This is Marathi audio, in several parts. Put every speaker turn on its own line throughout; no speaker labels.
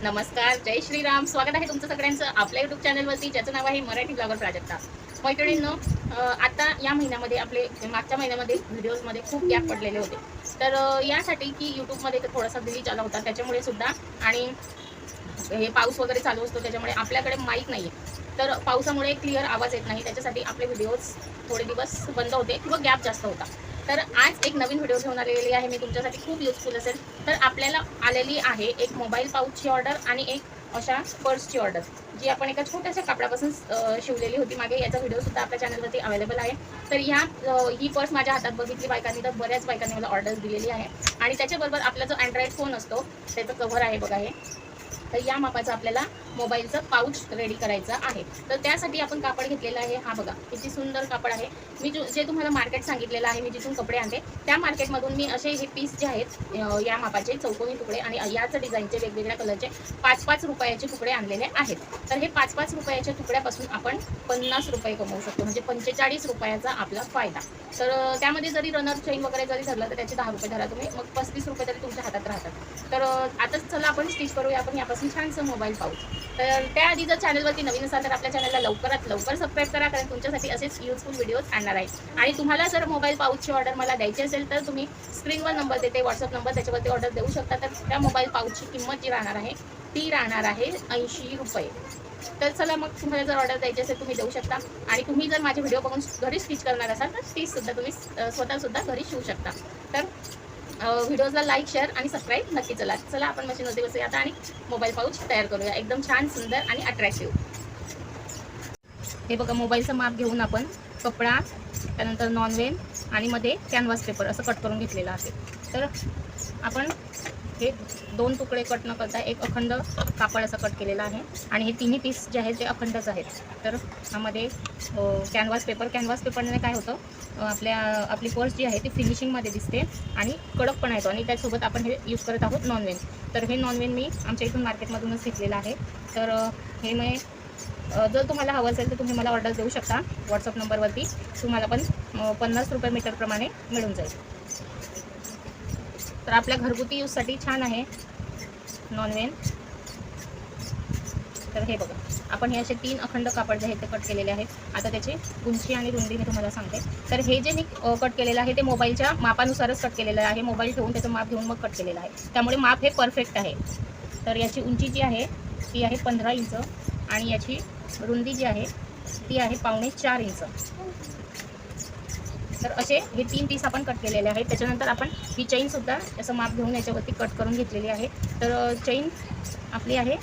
नमस्कार, जय श्रीराम. स्वागत आहे तुमचं सगळ्यांचं आपल्या यूट्यूब चॅनलवरती, ज्याचं नाव आहे मराठी ब्लॉगर प्राजक्ता. मैत्रिणींनो, आता या महिन्यामध्ये आपले मागच्या महिन्यामध्ये व्हिडिओजमध्ये खूप गॅप पडलेले होते. तर यासाठी की यूट्यूबमध्ये थोडासा ग्लिच आला होता त्याच्यामुळे सुद्धा, आणि हे पाऊस वगैरे चालू असतो त्याच्यामुळे आपल्याकडे माईक नाही आहे. तर पावसामुळे क्लिअर आवाज येत नाही, त्याच्यासाठी आपले व्हिडिओज थोडे दिवस बंद होते किंवा गॅप जास्त होता. तर आज एक नवीन व्हिडिओ घेऊन आलेली आहे मी तुमच्यासाठी, खूप युजफुल असेल. तर आपल्याला आलेली आहे एक मोबाईल पाऊचची ऑर्डर आणि एक अशा पर्सची ऑर्डर, जी आपण एका छोट्याशा कापडापासून शिवलेली होती मागे. याचा व्हिडिओसुद्धा आपल्या चॅनलवरती अवेलेबल आहे. तर ही पर्स माझ्या हातात बघितली बायकांनी, तर बऱ्याच बायकांनी मला ऑर्डर दिलेली आहे. आणि त्याच्याबरोबर आपला जो अँड्रॉइड फोन असतो त्याचं कव्हर आहे बघा हे. तर या मापाचं आपल्याला मोबाईलचं पाऊच रेडी करायचं आहे. तर त्यासाठी आपण कापड घेतलेलं आहे. हा बघा किती सुंदर कापड आहे. मी जे तुम्हाला मार्केट सांगितलेलं आहे, मी जिथून कपडे आणते त्या मार्केटमधून मी असे हे पीस जे आहेत या मापाचे चौकोनी तुकडे आणि याच डिझाईनचे वेगवेगळ्या कलरचे 5-5 रुपयाचे तुकडे आणलेले आहेत. तर हे 5-5 रुपयाच्या तुकड्यापासून आपण 50 रुपये कमवू शकतो, म्हणजे 45 रुपयाचा आपला फायदा. तर त्यामध्ये जरी रनर चेन वगैरे जरी धरलं तर त्याचे 10 रुपये धरा तुम्ही, मग 35 रुपये तरी तुमच्या हातात राहतात. तर आताच चला आपण स्टिच करूया आपण यापासून छानसं मोबाईल पाऊच. तर त्याआधी जर चॅनलवरती नवीन असाल तर आपल्या चॅनलला लवकरात लवकर सबस्क्राईब करा, कारण तुमच्यासाठी असेच युजफुल व्हिडिओज आणणार आहे. आणि तुम्हाला जर मोबाईल पाऊचची ऑर्डर मला द्यायची असेल तर तुम्ही स्क्रीनवर नंबर देते, व्हॉट्सअप नंबर, त्याच्यावरती ऑर्डर देऊ शकता. तर त्या मोबाईल पाऊचची किंमत जी राहणार आहे ती राहणार आहे 80 रुपये. तर चला, मग तुम्हाला जर ऑर्डर द्यायची असेल तुम्ही देऊ शकता. आणि तुम्ही जर माझे व्हिडिओ बघून घरी स्टिच करणार असाल तर स्टिचसुद्धा तुम्ही स्वतःसुद्धा घरी शिवू शकता. तर व्हिडिओजला लाईक, शेअर आणि सबस्क्राईब नक्की चला आपण मशीनवरती बसूया आता आणि मोबाईल पाऊच तयार करूया एकदम छान, सुंदर आणि अट्रॅक्टिव्ह. हे बघा, मोबाईलचं माप घेऊन आपण कपडा, त्यानंतर नॉनवेन आणि मध्ये कॅनव्हास पेपर असं कट करून घेतलेलं आहे. तर आपण हे 2 तुकडे कट न करता एक अखंड कापड असं कट केलेलं आहे. आणि हे तिन्ही पीस जे आहेत ते अखंडच आहेत. तर ह्यामध्ये कॅनव्हास पेपरने काय होतं, आपली पर्स जी आहे ती फिनिशिंगमध्ये दिसते आणि कडक पण येतो. आणि त्यासोबत आपण हे यूज करत आहोत नॉनवेन. तर हे नॉनवेन मी आमच्या इथून मार्केटमधूनच घेतलेलं आहे. तर हे मी जर तुम्हाला हवं असेल तर तुम्ही मला ऑर्डर देऊ शकता. व्हॉट्सअप नंबरवरती तुम्हाला पण 50 रुपये मीटरप्रमाणे मिळून जाईल. तर आपल्या घरगुती यूजसाठी छान आहे नॉनवेन. तर हे बघा, आपण हे असे 3 अखंड कापड जे आहेत ते कट केलेले आहेत. आता त्याची उंची आणि रुंदी मी तुम्हाला सांगते. तर हे जे मी कट केलेलं आहे ते मोबाईलच्या मापानुसारच कट केलेलं आहे. मोबाईल ठेवून त्याचं माप घेऊन मग कट केलेलं आहे, त्यामुळे माप हे परफेक्ट आहे. तर याची उंची जी आहे ती आहे 15 इंच आणि याची रुंदी जी आहे ती आहे 3.25 इंच. तर असे हे 3 पीस आपण कट केलेले आहेत. त्याच्यानंतर आपण ही चेनसुद्धा असं माप घेऊन याच्यावरती कट करून घेतलेली आहे. तर चेन आपली आहे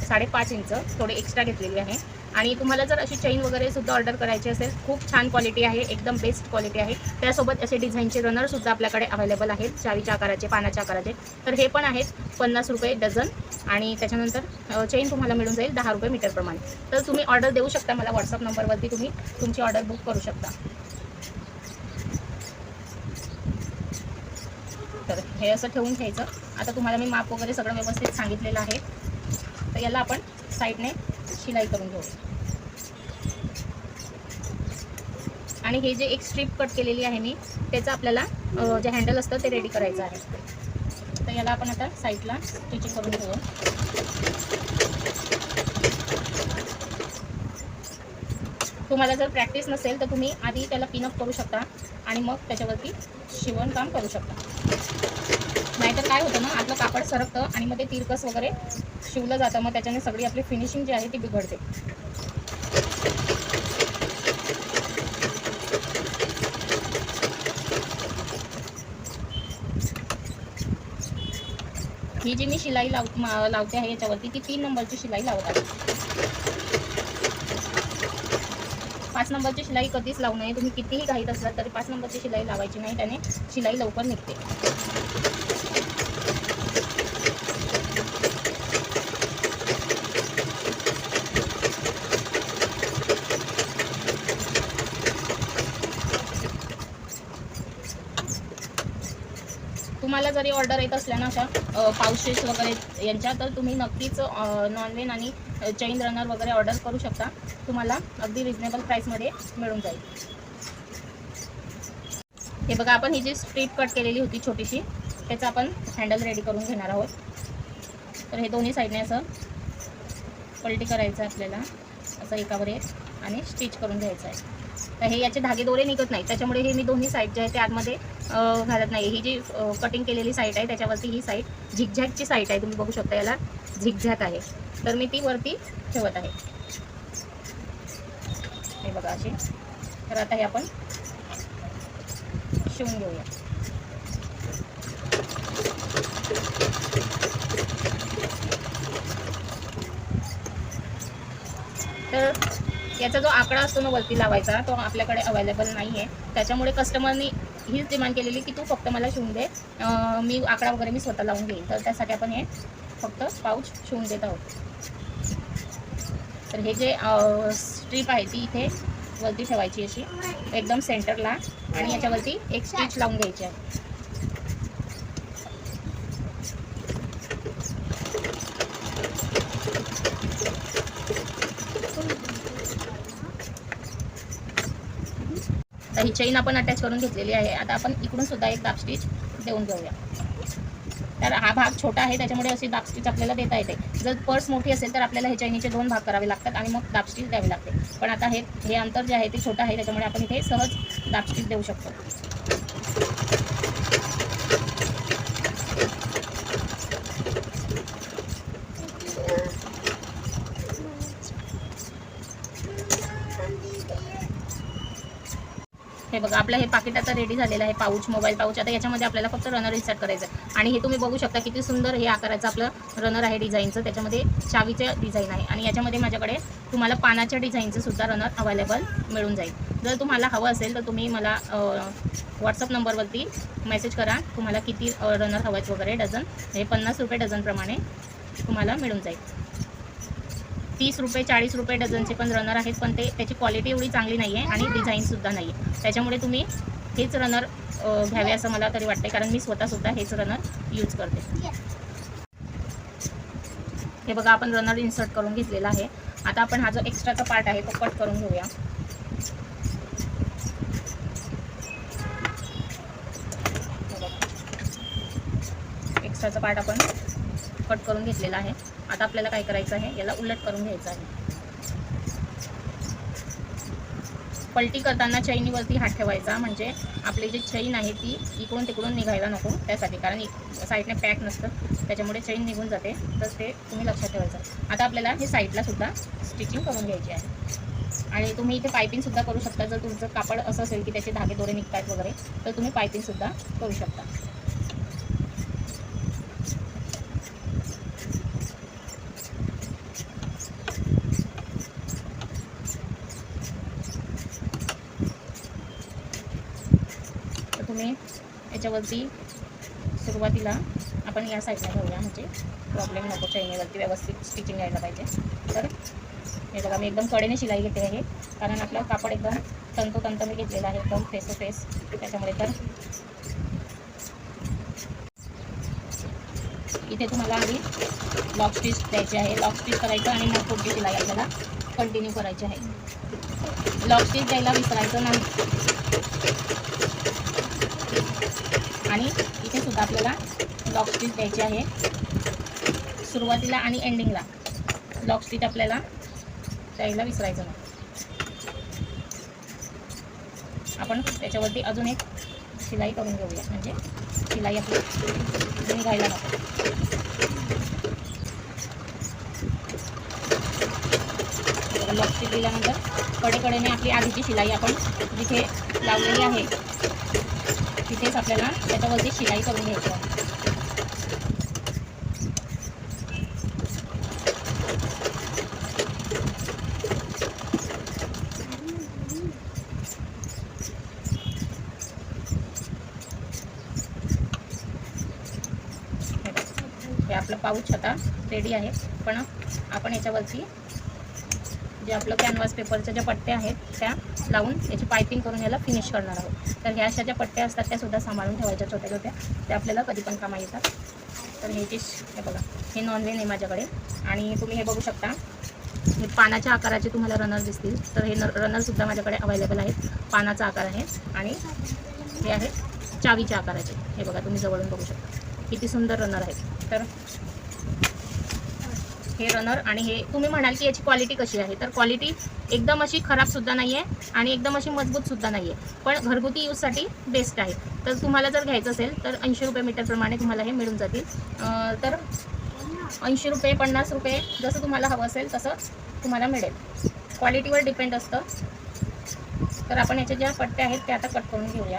5.5 इंच, थोडी एक्स्ट्रा घेतलेली आहे. आणि तुम्हाला जर अशी चेन वगैरे सुद्धा ऑर्डर करायची असेल, खूप छान क्वालिटी आहे, एकदम बेस्ट क्वालिटी आहे. त्यासोबत असे डिझाईनचे रनरसुद्धा आपल्याकडे अवेलेबल आहेत, चावीच्या आकाराचे, पानाच्या आकाराचे. तर हे पण आहेत 50 रुपये डझन. आणि त्याच्यानंतर चेन तुम्हाला मिळून जाईल 10 रुपये मीटरप्रमाणे. तर तुम्ही ऑर्डर देऊ शकता मला व्हॉट्सअप नंबरवरती, तुम्ही तुमची ऑर्डर बुक करू शकता. तर हे असं ठेवून घ्यायचं. आता तुम्हाला मी माप वगैरे सगळं व्यवस्थित सांगितलेलं आहे. तर याला आपण साईडने शिलाई करून घेऊ. आणि हे जे एक स्ट्रीप कट केलेली आहे मी, त्याचं आपल्याला जे हँडल असतं ते रेडी करायचं आहे. तर याला आपण आता साईडला स्टिचिंग करून घेऊ. तुम्हाला जर प्रॅक्टिस नसेल तर तुम्ही आधी त्याला पिनअप करू शकता आणि मग त्याच्यावरती शिवणकाम करू शकता. नाहीतर काय होतं ना, आपलं कापड सरकतं आणि मग ते तिरकस वगैरे शिवलं जातं, मग त्याच्याने सगळी आपली फिनिशिंग जी आहे ती बिघडते. ही जी मी शिलाई लावते आहे याच्यावरती, ती 3 नंबरची शिलाई लावत आहे. 5 नंबरची शिलाई कधीच लावू नये. तुम्ही कितीही घाईत असलात तरी 5 नंबरची शिलाई लावायची नाही, त्याने शिलाई लवकर निघते. तुम्हाला जरी ऑर्डर येत असल्या ना अशा पाऊचेस वगैरे यांच्या, तर तुम्ही नक्कीच नॉनवेन आणि चेन रनर वगैरे ऑर्डर करू शकता. तुम्हाला अगदी रिजनेबल प्राईसमध्ये मिळून जाईल. हे बघा, आपण ही जी स्ट्रीप कट केलेली होती छोटीशी, त्याचं आपण हँडल रेडी करून घेणार आहोत. तर हे दोन्ही साईडने असं पलटी करायचं आपल्याला, असं एकावर एक, आणि स्टिच करून घ्यायचं आहे. तर हे याचे धागे दोरे निघत नाही, त्याच्यामुळे हे मी दोन्ही साईड जे आहे ते आतमध्ये घालत नाही. ही जी कटिंग केलेली साईड आहे त्याच्यावरती ही साईड झिगझॅगची साईड आहे, तुम्ही बघू शकता याला झिगझॅग आहे, तर मी ती वरती ठेवत आहे. हे बघा अशी. तर आता हे आपण शिवून घेऊया. तर याचा जो आकडा असतो ना वरती लावायचा, तो आपल्याकडे अवेलेबल नाही आहे, त्याच्यामुळे कस्टमरनी हीच डिमांड केलेली की तू फक्त मला शिवून दे, मी आकडा वगैरे मी स्वतः लावून घेईन. तर त्यासाठी आपण हे फक्त पाऊच शिवून देत आहोत. तर हे जे स्ट्रीप आहे ती इथे वरती ठेवायची अशी एकदम सेंटरला, आणि याच्यावरती एक स्टिच लावून घ्यायची आहे. तर ही चेन आपण अटॅच करून घेतलेली आहे. आता आपण इकडून सुद्धा एक दाब स्टिच देऊन घेऊया. तर हा भाग छोटा आहे त्याच्यामुळे अशी दाब स्टिच आपल्याला देता येते. जर पर्स मोठी असेल तर आपल्याला हे चैनीचे 2 भाग करावे लागतात आणि मग दाब स्टिच द्यावी लागते. पण आता हे अंतर जे आहे ते छोटं आहे, त्याच्यामुळे आपण इथे सहज दाब स्टिच देऊ शकतो. हे बघा आपलं हे पाकिट आता रेडी झालेलं आहे, पाऊच, मोबाईल पाऊच. आता याच्यामध्ये आपल्याला फक्त रनर इन्सर्ट करायचं आहे. आणि हे तुम्ही बघू शकता किती सुंदर हे आकाराचं आपलं रनर आहे डिझाईनचं. त्याच्यामध्ये चावीचं डिझाईन आहे, आणि याच्यामध्ये माझ्याकडे तुम्हाला पानाच्या डिझाईनचं सुद्धा रनर अवेलेबल मिळून जाईल. जर तुम्हाला हवं असेल तर तुम्ही मला व्हॉट्सअप नंबरवरती मेसेज करा, तुम्हाला किती रनर हवं आहेत वगैरे. डझन हे 50 रुपये डझनप्रमाणे तुम्हाला मिळून जाईल. 30 रुपये 40 रुपये डझनचे पण रनर आहेत, पण त्याची क्वालिटी एवढी चांगली नाही आहे आणि डिझाईनसुद्धा नाही आहे. त्याच्यामुळे तुम्ही हेच रनर घ्यावे असं मला तरी वाटते, कारण मी स्वतःसुद्धा हेच रनर यूज करते. हे बघा आपण रनर इन्सर्ट करून घेतलेला आहे. आता आपण हा जो एक्स्ट्राचा पार्ट आहे तो कट करून घेऊया. एक्स्ट्राचा पार्ट आपण कट करून घेतलेला आहे. आता आपल्याला काय करायचं आहे, याला उलट करून घ्यायचं आहे. पलटी करताना चैनीवरती हात ठेवायचा, म्हणजे आपली जी चैन आहे ती इकडून तिकडून निघायला नको त्यासाठी, कारण साईडने पॅक नसतं त्याच्यामुळे चैन निघून जाते. तर ते तुम्ही लक्षात ठेवायचं. आता आपल्याला हे साईडला सुद्धा स्टिचिंग करून घ्यायची आहे. आणि तुम्ही इथे पायपिंगसुद्धा करू शकता. जर तुमचं कापड असं असेल की त्याचे धागे दोरे निघतात वगैरे, तर तुम्ही पायपिंगसुद्धा करू शकता. तुम्ही याच्यावरती सुरुवातीला आपण या साईडला घेऊया, म्हणजे प्रॉब्लेम नको, चैनीवरती व्यवस्थित स्टिचिंग यायला पाहिजे. तर हे बघा मी एकदम कडेने शिलाई घेते आहे, कारण आपलं कापड एकदम तंतोतंत मी घेतलेलं आहे, एकदम फेस टू फेस. त्याच्यामुळे तर इथे तुम्हाला आधी लॉक स्टिच द्यायची आहे. लॉक स्टिच करायचं आणि मग पुढची शिलाई आपल्याला कंटिन्यू करायची आहे. लॉक स्टिच द्यायला विसरायचं नाही. आणि इथे सुद्धा आपल्याला लॉक स्टिच द्यायची आहे. सुरुवातीला आणि एंडिंगला लॉक स्टिच आपल्याला द्यायला विसरायचं नाही. आपण त्याच्यावरती अजून एक शिलाई करून घेऊया, म्हणजे शिलाई आपली निघायला नको. लॉक स्टिच दिल्यानंतर कडेकडेने आपली आधीची शिलाई आपण जिथे लावलेली आहे तिथेच आपल्याला त्याच्यावरती शिलाई करून घ्यायची आहे. हे आपलं पाऊच आता रेडी आहे, पण आपण याच्यावरती जे आपलं कॅनव्हास पेपरच्या ज्या पट्ट्या आहेत त्या लावून याची पायपिंग करून याला फिनिश करणार आहोत. तर ह्या अशा ज्या पट्ट्या असतात त्या सुद्धा सांभाळून ठेवायच्या छोट्या छोट्या, त्या आपल्याला कधी पण कामा येतात. तर हे बघा हे नॉनवेन आहे माझ्याकडे, आणि तुम्ही हे बघू शकता हे पानाच्या आकाराचे तुम्हाला रनर दिसतील. तर हे रनरसुद्धा माझ्याकडे अवेलेबल आहेत. पानाचा आकार आहे आणि हे आहेत चावीच्या आकाराचे. हे बघा तुम्ही जवळून बघू शकता किती सुंदर रनर आहेत. तर हे रनर. आणि हे तुम्ही म्हणाल की याची क्वालिटी कशी आहे, तर क्वालिटी एकदम अशी खराबसुद्धा नाही आहे आणि एकदम अशी मजबूतसुद्धा नाही आहे, पण घरगुती यूजसाठी बेस्ट आहे. तर तुम्हाला जर घ्यायचं असेल तर 80 रुपये मीटरप्रमाणे तुम्हाला हे मिळून जातील. तर 80 रुपये 50 रुपये जसं तुम्हाला हवं असेल तसं तुम्हाला मिळेल, क्वालिटीवर डिपेंड असतं. तर आपण याच्या ज्या पट्ट्या आहेत त्या आता कट करून घेऊया.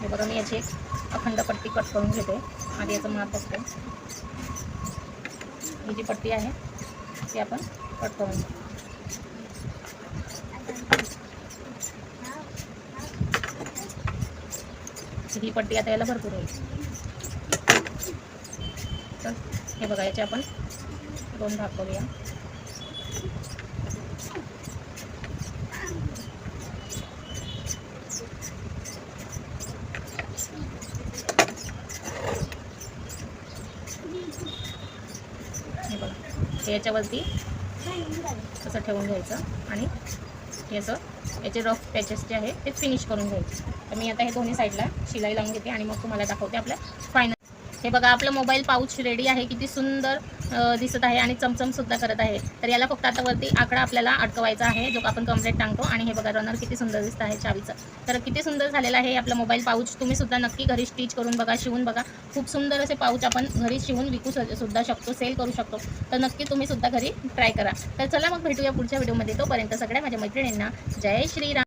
हे बघा, मी याची एक अखंड पट्टी कट करून घेते. आधी याचं माप बघते. ही जी पट्टी आहे ती आपण कट करून घेऊ. ही पट्टी आता याला भरपूर होईल. तर हे बघा, याचे आपण 2 भाग करूया. हे बघा, हे याच्यावरती असं ठेवून घ्यायचं आणि हे असं याचे रफ पॅचेस जे आहे ते फिनिश करून घ्यायचे. तर मी आता हे दोन्ही साईडला शिलाई लावून घेते आणि मग तुम्हाला दाखवते आपलं फायनल. हे बघा, आपलं मोबाईल पाऊच रेडी आहे. किती सुंदर दिसत आहे आणि चमचमसुद्धा करत आहे. तर याला फक्त आता वरती आकडा आपल्याला अडकवायचा आहे, जो आपण कंप्लेट टांगतो. आणि हे बघा, रनर किती सुंदर दिसत आहे चावीचं. तर किती सुंदर झालेलं आहे आपलं मोबाईल पाऊच. तुम्ही सुद्धा नक्की घरी स्टिच करून बघा, शिवून बघा. खूप सुंदर असे पाऊच आपण घरी शिवून विकू सुद्धा शकतो, सेल करू शकतो. तर नक्की तुम्ही सुद्धा घरी ट्राय करा. तर चला मग भेटूया पुढच्या व्हिडिओमध्ये. तोपर्यंत सगळ्या माझ्या मैत्रिणींना जय श्रीराम.